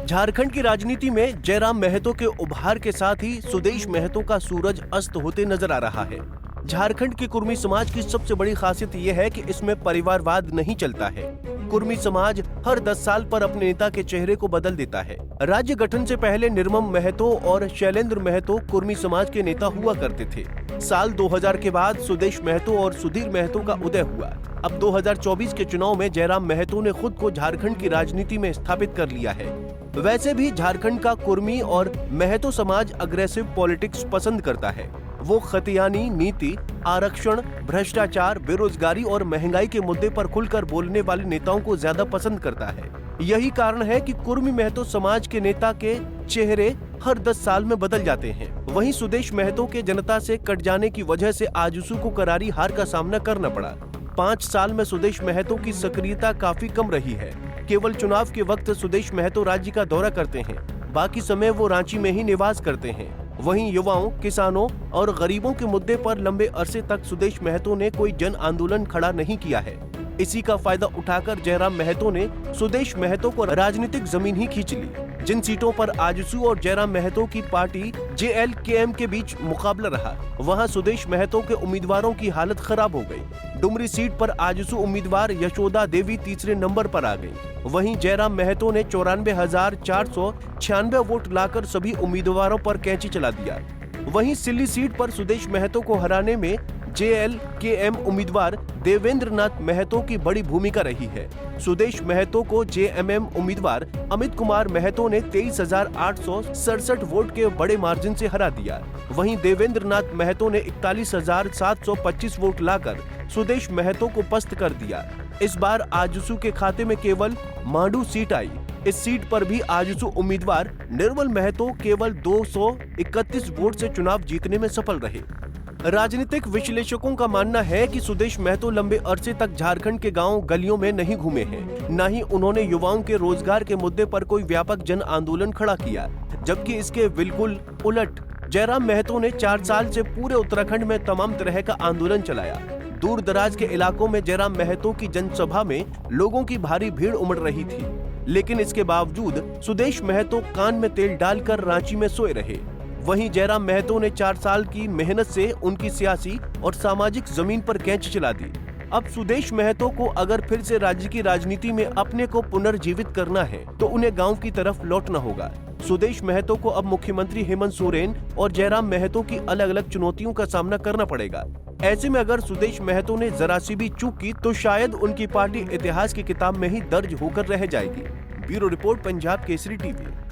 झारखंड की राजनीति में जयराम महतो के उभार के साथ ही सुदेश महतो का सूरज अस्त होते नजर आ रहा है। झारखंड के कुर्मी समाज की सबसे बड़ी खासियत यह है कि इसमें परिवारवाद नहीं चलता है। कुर्मी समाज हर 10 साल पर अपने नेता के चेहरे को बदल देता है। राज्य गठन से पहले निर्मम महतो और शैलेंद्र महतो कुर्मी समाज के नेता हुआ करते थे। साल 2000 के बाद सुदेश महतो और सुधीर महतो का उदय हुआ। अब 2024 के चुनाव में जयराम महतो ने खुद को झारखंड की राजनीति में स्थापित कर लिया है। वैसे भी झारखंड का कुर्मी और महतो समाज अग्रेसिव पॉलिटिक्स पसंद करता है। वो खतियानी नीति, आरक्षण, भ्रष्टाचार, बेरोजगारी और महंगाई के मुद्दे पर खुलकर बोलने वाले नेताओं को ज्यादा पसंद करता है। यही कारण है कि कुर्मी महतो समाज के नेता के चेहरे हर 10 साल में बदल जाते हैं। वहीं सुदेश महतो के जनता से कट जाने की वजह से आजसू को करारी हार का सामना करना पड़ा। 5 साल में सुदेश महतो की सक्रियता काफी कम रही है। केवल चुनाव के वक्त सुदेश महतो राज्य का दौरा करते हैं, बाकी समय वो रांची में ही निवास करते हैं। वहीं युवाओं, किसानों और गरीबों के मुद्दे पर लंबे अरसे तक सुदेश महतो ने कोई जन आंदोलन खड़ा नहीं किया है। इसी का फायदा उठाकर जयराम महतो ने सुदेश महतो को राजनीतिक जमीन ही खींच ली। जिन सीटों पर आजसू और जयराम महतो की पार्टी JLKM के बीच मुकाबला रहा, वहां सुदेश महतो के उम्मीदवारों की हालत खराब हो गई। डुमरी सीट पर आजसू उम्मीदवार यशोदा देवी तीसरे नंबर पर आ गई। वहीं जयराम महतो ने 94,496 वोट लाकर सभी उम्मीदवारों पर कैंची चला दिया। वहीं सिल्ली सीट पर सुदेश महतो को हराने में JLKM उम्मीदवार देवेंद्र नाथ महतो की बड़ी भूमिका रही है। सुदेश महतो को JMM उम्मीदवार अमित कुमार महतो ने 23,867 वोट के बड़े मार्जिन से हरा दिया। वहीं देवेंद्र नाथ महतो ने 41,725 वोट लाकर सुदेश महतो को पस्त कर दिया। इस बार आजसू के खाते में केवल मांडू सीट आई। इस सीट पर भी आजसू उम्मीदवार निर्मल महतो केवल 231 वोट से चुनाव जीतने में सफल रहे। राजनीतिक विश्लेषकों का मानना है कि सुदेश महतो लंबे अरसे तक झारखंड के गांव गलियों में नहीं घूमे हैं, न ही उन्होंने युवाओं के रोजगार के मुद्दे पर कोई व्यापक जन आंदोलन खड़ा किया। जबकि इसके बिल्कुल उलट जयराम महतो ने 4 साल से पूरे उत्तराखंड में तमाम तरह का आंदोलन चलाया। दूर दराज के इलाकों में जयराम महतो की जनसभा में लोगों की भारी भीड़ उमड़ रही थी, लेकिन इसके बावजूद सुदेश महतो कान में तेल डालकर रांची में सोए रहे। वहीं जयराम महतो ने 4 साल की मेहनत से उनकी सियासी और सामाजिक जमीन पर कैंची चला दी। अब सुदेश महतो को अगर फिर से राज्य की राजनीति में अपने को पुनर्जीवित करना है तो उन्हें गांव की तरफ लौटना होगा। सुदेश महतो को अब मुख्यमंत्री हेमंत सोरेन और जयराम महतो की अलग अलग चुनौतियों का सामना करना पड़ेगा। ऐसे में अगर सुदेश महतो ने जरा सी भी चूक की तो शायद उनकी पार्टी इतिहास की किताब में ही दर्ज होकर रह जाएगी। Bureau report, Punjab Kesari TV.